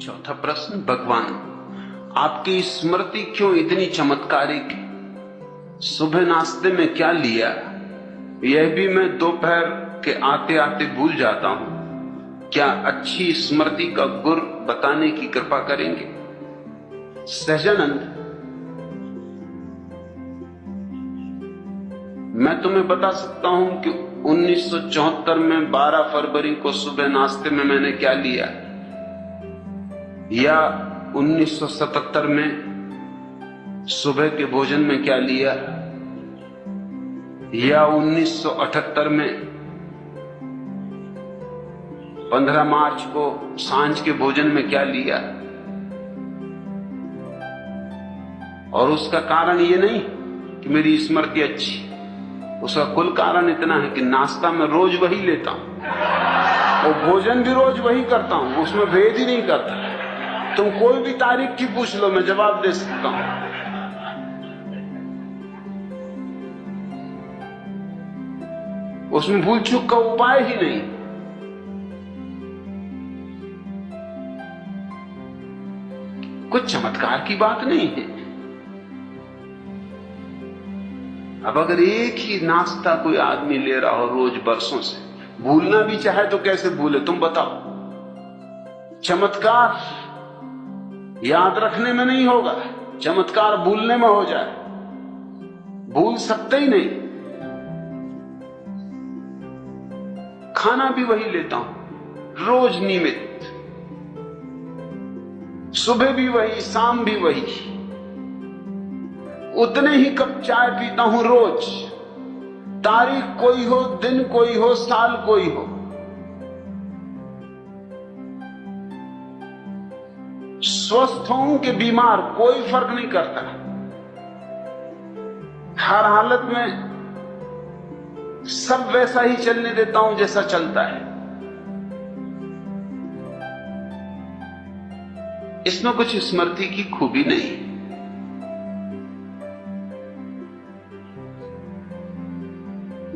चौथा प्रश्न, भगवान आपकी स्मृति क्यों इतनी चमत्कारिक है? सुबह नाश्ते में क्या लिया, यह भी मैं दोपहर के आते आते भूल जाता हूं। क्या अच्छी स्मृति का गुर बताने की कृपा करेंगे? सहजानंद, मैं तुम्हें बता सकता हूं कि 1974 में 12 फरवरी को सुबह नाश्ते में मैंने क्या लिया, या 1977 में सुबह के भोजन में क्या लिया, या 1978 में 15 मार्च को सांझ के भोजन में क्या लिया। और उसका कारण ये नहीं कि मेरी स्मृति अच्छी, उसका कुल कारण इतना है कि नाश्ता में रोज वही लेता हूं और भोजन भी रोज वही करता हूं, उसमें भेद ही नहीं करता। तुम कोई भी तारीख की पूछ लो, मैं जवाब दे सकता हूं। उसमें भूल चूक का उपाय ही नहीं। कुछ चमत्कार की बात नहीं है। अब अगर एक ही नाश्ता कोई आदमी ले रहा हो रोज बरसों से, भूलना भी चाहे तो कैसे भूले, तुम बताओ। चमत्कार याद रखने में नहीं होगा, चमत्कार भूलने में हो जाए। भूल सकते ही नहीं। खाना भी वही लेता हूं रोज नियमित, सुबह भी वही, शाम भी वही, उतने ही कप चाय पीता हूं रोज। तारीख कोई हो, दिन कोई हो, साल कोई हो। स्वस्थ हों कि बीमार, कोई फर्क नहीं करता। हर हालत में सब वैसा ही चलने देता हूं जैसा चलता है। इसमें कुछ स्मृति की खूबी नहीं।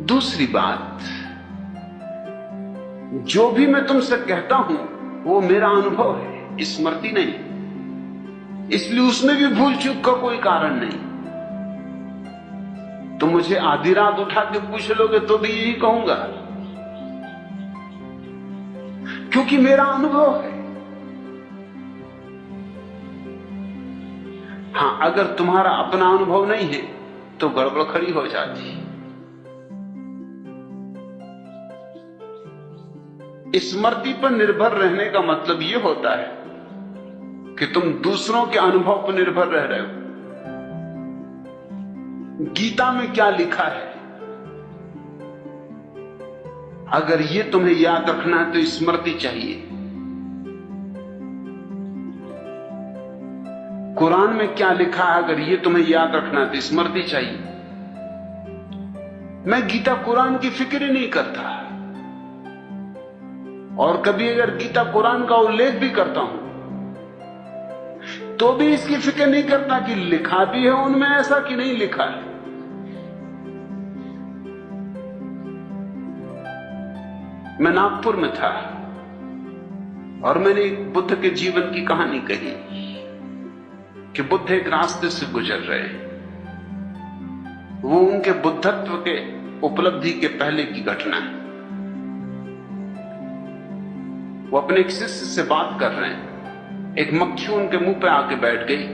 दूसरी बात, जो भी मैं तुमसे कहता हूं वो मेरा अनुभव है, स्मृति नहीं, इसलिए उसमें भी भूल चूक का कोई कारण नहीं। तुम मुझे आधी रात उठा के पूछ लोगे तो भी यही कहूंगा, क्योंकि मेरा अनुभव है। हां, अगर तुम्हारा अपना अनुभव नहीं है तो गड़बड़ खड़ी हो जाती। स्मृति पर निर्भर रहने का मतलब यह होता है कि तुम दूसरों के अनुभव पर निर्भर रह रहे हो। गीता में क्या लिखा है, अगर यह तुम्हें याद रखना है तो स्मृति चाहिए। कुरान में क्या लिखा है, अगर यह तुम्हें याद रखना है तो स्मृति चाहिए। मैं गीता कुरान की फिक्र ही नहीं करता, और कभी अगर गीता कुरान का उल्लेख भी करता हूं तो भी इसकी फिक्र नहीं करता कि लिखा भी है उनमें ऐसा कि नहीं लिखा है। मैं नागपुर में था और मैंने एक बुद्ध के जीवन की कहानी कही कि बुद्ध एक रास्ते से गुजर रहे हैं। वो उनके बुद्धत्व के उपलब्धि के पहले की घटना है। वो अपने एक शिष्य से बात कर रहे हैं, एक मक्खी उनके मुंह पे आके बैठ गई।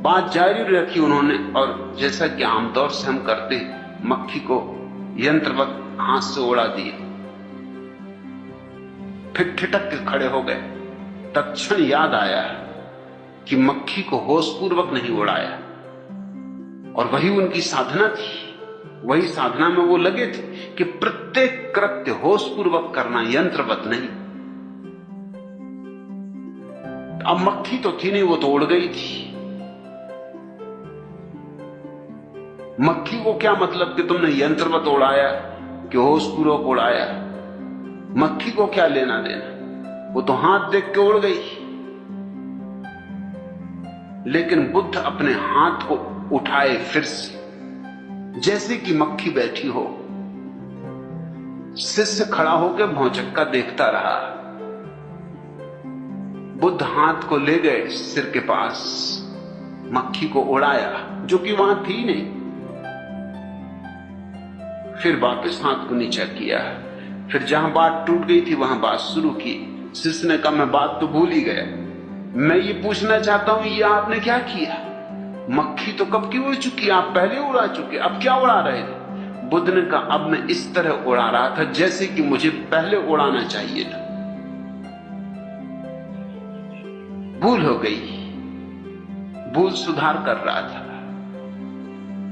बात जारी रखी उन्होंने, और जैसा कि आमतौर से हम करते, मक्खी को यंत्रवत हाथ से उड़ा दिए। फिर ठिठक के खड़े हो गए। तत्क्षण याद आया कि मक्खी को होशपूर्वक नहीं उड़ाया, और वही उनकी साधना थी। वही साधना में वो लगे थे कि प्रत्येक कृत्य होशपूर्वक करना, यंत्रवत नहीं। अब मक्खी तो थी नहीं, वो तो उड़ गई थी। मक्खी को क्या मतलब कि तुमने यंत्रवत उड़ाया कि होशपूर्वक उड़ाया, मक्खी को क्या लेना देना, वो तो हाथ देख के उड़ गई। लेकिन बुद्ध अपने हाथ को उठाए फिर से, जैसे कि मक्खी बैठी हो। शिष्य खड़ा होकर भौचक्का देखता रहा। बुद्ध हाथ को ले गए सिर के पास, मक्खी को उड़ाया जो कि वहां थी नहीं, फिर वापस हाथ को नीचा किया, फिर जहां बात टूट गई थी वहां बात शुरू की। शिष्य ने कहा मैं बात तो भूल ही गया, मैं ये पूछना चाहता हूं ये आपने क्या किया? मक्खी तो कब की उड़ चुकी, आप पहले उड़ा चुके, अब क्या उड़ा रहे थे? बुद्ध ने कहा अब मैं इस तरह उड़ा रहा था जैसे कि मुझे पहले उड़ाना चाहिए था, भूल हो गई, भूल सुधार कर रहा था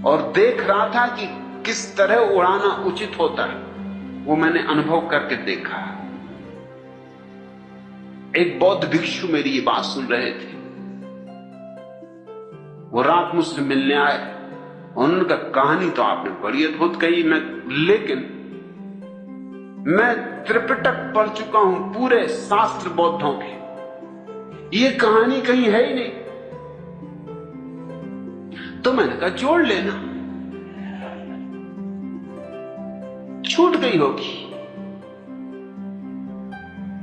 और देख रहा था कि किस तरह उड़ाना उचित होता है, वो मैंने अनुभव करके देखा। एक बौद्ध भिक्षु मेरी ये बात सुन रहे थे, वो रात मुझसे मिलने आए, उन्होंने कहा कहानी तो आपने बड़ी अद्भुत कही, लेकिन मैं त्रिपिटक पढ़ चुका हूं, पूरे शास्त्र बौद्धों के, ये कहानी कहीं है ही नहीं। तो मैंने कहा जोड़ लेना, छूट गई होगी,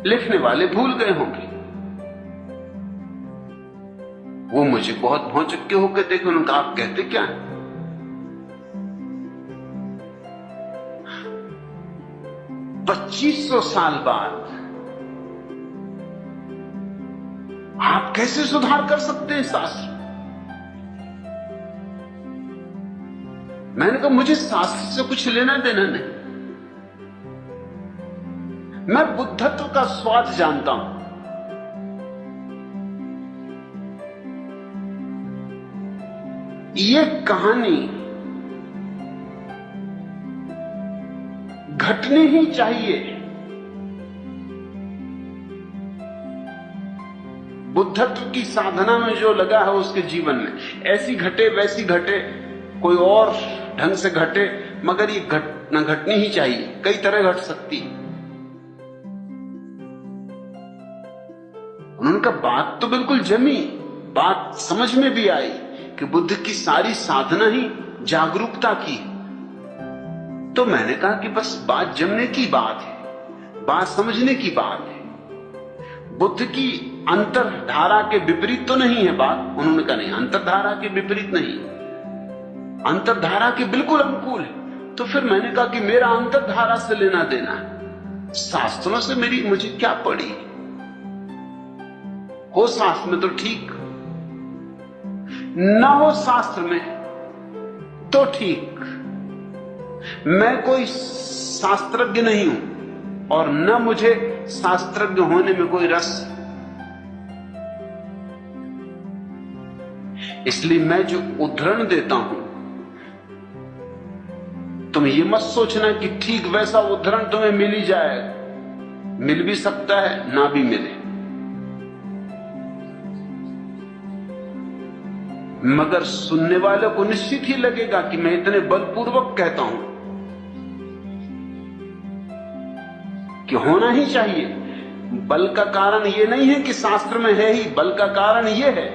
लिखने वाले भूल गए होंगे। वो मुझे बहुत भौचक्के होकर देखे, उन्होंने कहा आप कहते क्या है? 2500 साल बाद आप कैसे सुधार कर सकते हैं शास्त्र? मैंने कहा मुझे शास्त्र से कुछ लेना देना नहीं, मैं बुद्धत्व का स्वाद जानता हूं। ये कहानी घटनी ही चाहिए। बुद्धत्व की साधना में जो लगा है उसके जीवन में ऐसी घटे वैसी घटे, कोई और ढंग से घटे, मगर ये घटनी ही चाहिए, कई तरह घट सकती। उन्होंने कहा बात तो बिल्कुल जमी, बात समझ में भी आई कि बुद्ध की सारी साधना ही जागरूकता की। तो मैंने कहा कि बस बात जमने की बात है, बात समझने की बात है, बुद्ध की अंतरधारा के विपरीत तो नहीं है बात। उन्होंने कहा नहीं, अंतरधारा के विपरीत नहीं, अंतरधारा के बिल्कुल अनुकूल है। तो फिर मैंने कहा कि मेरा अंतरधारा से लेना देना है, शास्त्रों से मुझे क्या पड़ी? हो शास्त्र में तो ठीक, ना हो शास्त्र में तो ठीक। मैं कोई शास्त्रज्ञ नहीं हूं और न मुझे शास्त्रज्ञ होने में कोई रस। इसलिए मैं जो उद्धरण देता हूं, तुम ये मत सोचना कि ठीक वैसा उद्धरण तुम्हें मिल ही जाएगा, मिल भी सकता है ना भी मिले, मगर सुनने वाले को निश्चित ही लगेगा कि मैं इतने बलपूर्वक कहता हूं कि होना ही चाहिए। बल का कारण यह नहीं है कि शास्त्र में है ही, बल का कारण यह है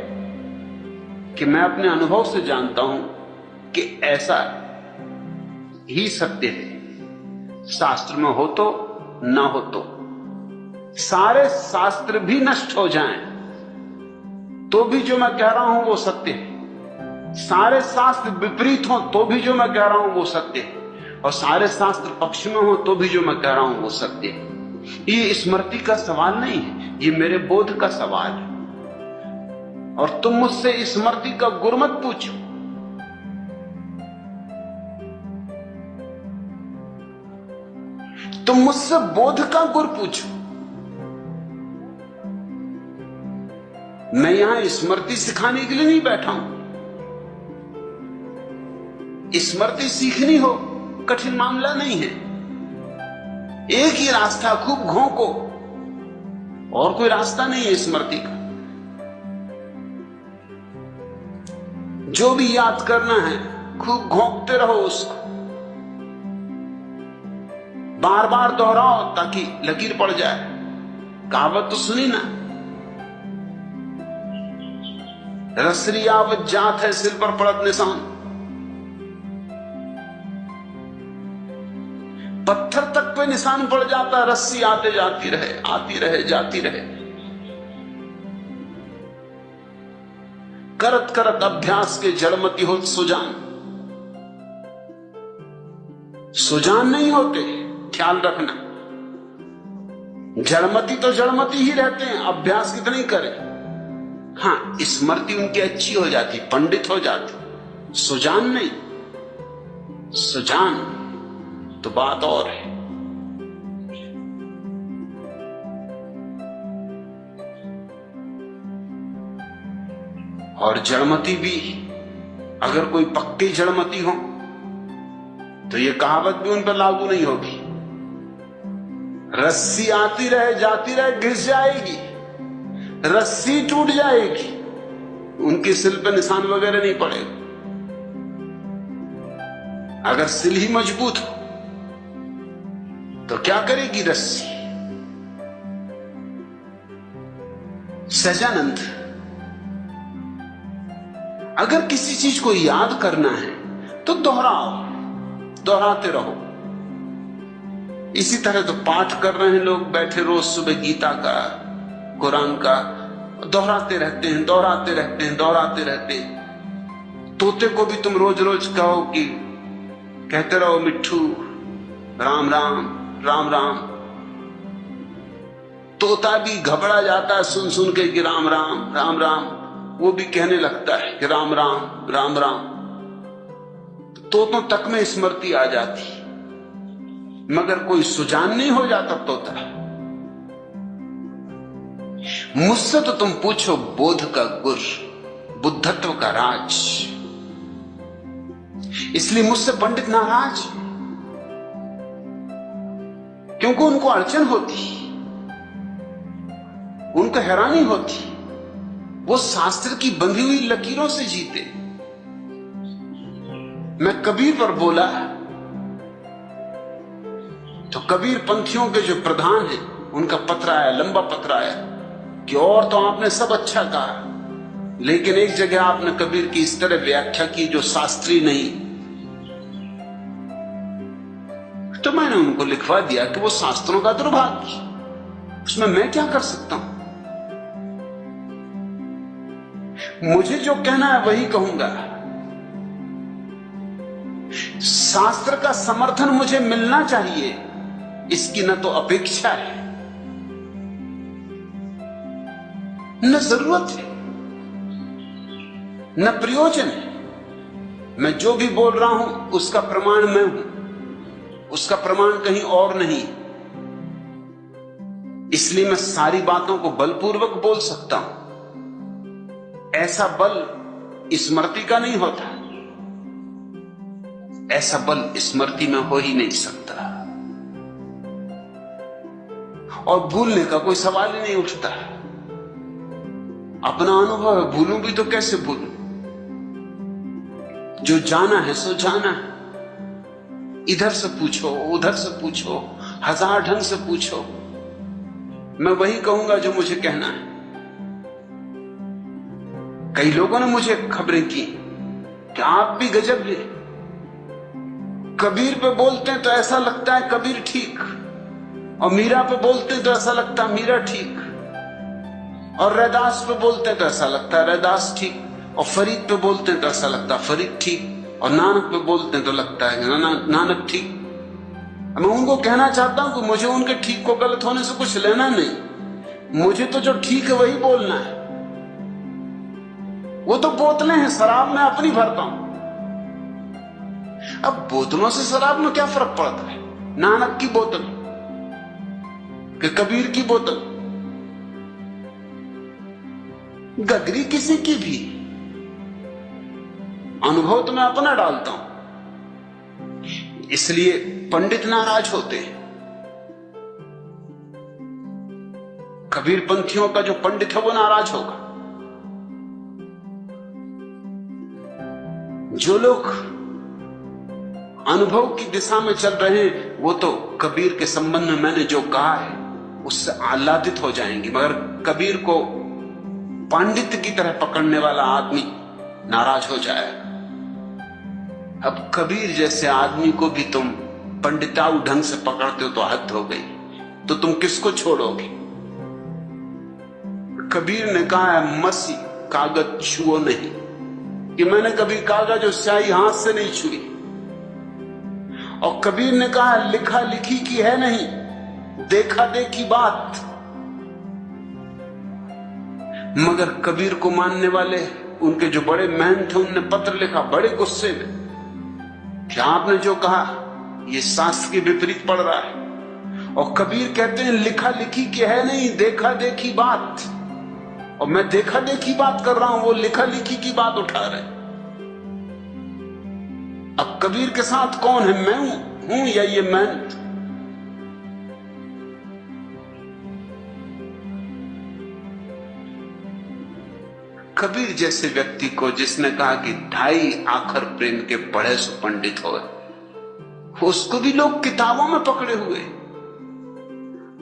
कि मैं अपने अनुभव से जानता हूं कि ऐसा ही सत्य है। शास्त्र में हो तो ना हो तो, सारे शास्त्र भी नष्ट हो जाएं तो भी जो मैं कह रहा हूं वो सत्य है, सारे शास्त्र विपरीत हो तो भी जो मैं कह रहा हूं वो सत्य है, और सारे शास्त्र पक्ष में हो तो भी जो मैं कह रहा हूं वो सत्य है। ये स्मृति का सवाल नहीं है, ये मेरे बोध का सवाल है। और तुम मुझसे स्मृति का गुर मत पूछो, तुम मुझसे बोध का गुर पूछो। मैं यहां स्मृति सिखाने के लिए नहीं बैठा हूं। स्मृति सीखनी हो कठिन मामला नहीं है, एक ही रास्ता, खूब घोंको, और कोई रास्ता नहीं है स्मृति का। जो भी याद करना है खूब घोंकते रहो उसको, बार बार दोहराओ ताकि लकीर पड़ जाए। कहावत तो सुनी ना, रसरी आवत जात है सिर पर पड़त निशान। पत्थर तक पे निशान पड़ जाता, रस्सी आते जाती रहे, आती रहे, जाती रहे। करत करत अभ्यास के जड़मती हो सुजान। सुजान नहीं होते, ख्याल रखना। जड़मती तो जड़मती ही रहते हैं, अभ्यास कितने करें। हाँ, स्मृति उनकी अच्छी हो जाती, पंडित हो जाती, सुजान नहीं। सुजान तो बात और है। और जड़मती भी, अगर कोई पक्की जड़मती हो तो ये कहावत भी उन पर लागू नहीं होगी। रस्सी आती रहे जाती रहे, घिस जाएगी, रस्सी टूट जाएगी, उनकी सिल पे निशान वगैरह नहीं पड़ेगा। अगर सिल ही मजबूत हो तो क्या करेगी रस्सी। सहजानंद, अगर किसी चीज को याद करना है तो दोहराओ, दोहराते रहो। इसी तरह तो पाठ कर रहे हैं लोग बैठे रोज सुबह गीता का, कुरान का, दोहराते रहते हैं, दोहराते रहते हैं, दोहराते रहते हैं। तोते को भी तुम रोज रोज कहो कि कहते रहो मिट्ठू राम राम राम राम, तोता भी घबरा जाता है सुन सुन के कि राम राम राम राम, वो भी कहने लगता है कि राम राम राम राम। तोतों तक में स्मृति आ जाती, मगर कोई सुजान नहीं हो जाता तोता। मुझसे तो तुम पूछो बोध का गुर, बुद्धत्व का राज। इसलिए मुझसे पंडित नाराज, क्योंकि उनको अड़चन होती, उनको हैरानी होती। वो शास्त्र की बंधी हुई लकीरों से जीते। मैं कबीर पर बोला तो कबीर पंथियों के जो प्रधान हैं उनका पत्र आया, लंबा पत्र आया कि और तो आपने सब अच्छा कहा, लेकिन एक जगह आपने कबीर की इस तरह व्याख्या की जो शास्त्रीय नहीं। तो मैंने उनको लिखवा दिया कि वो शास्त्रों का दुर्भाग्य, उसमें मैं क्या कर सकता हूं। मुझे जो कहना है वही कहूंगा। शास्त्र का समर्थन मुझे मिलना चाहिए, इसकी न तो अपेक्षा है न जरूरत है न प्रयोजन है। मैं जो भी बोल रहा हूं उसका प्रमाण मैं हूं, उसका प्रमाण कहीं और नहीं। इसलिए मैं सारी बातों को बलपूर्वक बोल सकता हूं। ऐसा बल स्मृति का नहीं होता, ऐसा बल स्मृति में हो ही नहीं सकता, और भूलने का कोई सवाल ही नहीं उठता। अपना अनुभव है, भूलूं भी तो कैसे भूलूं। जो जाना है सो जाना है। इधर से पूछो, उधर से पूछो, हजार ढंग से पूछो, मैं वही कहूंगा जो मुझे कहना है। कई लोगों ने मुझे खबरें की कि आप भी गजब है, कबीर पे बोलते हैं तो ऐसा लगता है कबीर ठीक, और मीरा पे बोलते हैं तो ऐसा लगता है मीरा ठीक, और रैदास पे बोलते हैं तो ऐसा लगता है रैदास ठीक, और फरीद पे बोलते हैं तो ऐसा लगता है फरीद ठीक, और नानक पे बोलते हैं तो लगता है नानक ठीक। मैं उनको कहना चाहता हूं कि मुझे उनके ठीक को गलत होने से कुछ लेना नहीं, मुझे तो जो ठीक है वही बोलना है। वो तो बोतलें हैं, शराब मैं अपनी भरता हूं। अब बोतलों से शराब में क्या फर्क पड़ता है। नानक की बोतल कि कबीर की बोतल, गगरी किसी की भी, अनुभव तो मैं अपना डालता हूं। इसलिए पंडित नाराज होते हैं। कबीर पंथियों का जो पंडित है वो नाराज होगा। जो लोग अनुभव की दिशा में चल रहे हैं वो तो कबीर के संबंध में मैंने जो कहा है उससे आह्लादित हो जाएंगे, मगर कबीर को पांडित्य की तरह पकड़ने वाला आदमी नाराज हो जाएगा। अब कबीर जैसे आदमी को भी तुम पंडिताऊ ढंग से पकड़ते हो तो हद हो गई, तो तुम किसको छोड़ोगे। कबीर ने कहा है मसी कागज छुओ नहीं, कि मैंने कभी कागज और स्याही हाथ से नहीं छुई। और कबीर ने कहा लिखा लिखी की है नहीं, देखा देखी बात। मगर कबीर को मानने वाले उनके जो बड़े महंत थे उनने पत्र लिखा बड़े गुस्से में कि आपने जो कहा ये शास्त्र के विपरीत पड़ रहा है। और कबीर कहते हैं लिखा लिखी की है नहीं, देखा देखी बात। और मैं देखा देखी बात कर रहा हूं, वो लिखा लिखी की बात उठा रहे। अब कबीर के साथ कौन है, मैं हूं या ये महंत? कबीर जैसे व्यक्ति को जिसने कहा कि 2.5 आखर प्रेम के पढ़े सो पंडित हो, उसको भी लोग किताबों में पकड़े हुए,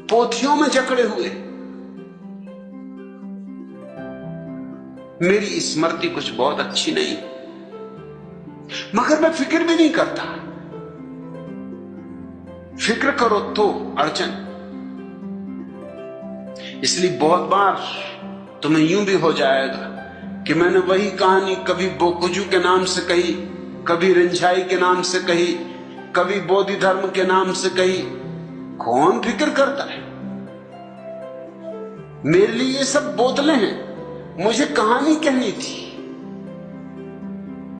पोथियों में जकड़े हुए। मेरी स्मृति कुछ बहुत अच्छी नहीं, मगर मैं फिक्र भी नहीं करता। फिक्र करो तो अड़चन। इसलिए बहुत बार तुम्हें यूं भी हो जाएगा कि मैंने वही कहानी कभी बोकुजू के नाम से कही, कभी रिंझाई के नाम से कही, कभी बोधि धर्म के नाम से कही। कौन फिक्र करता है? मेरे लिए ये सब बोतलें हैं, मुझे कहानी कहनी थी।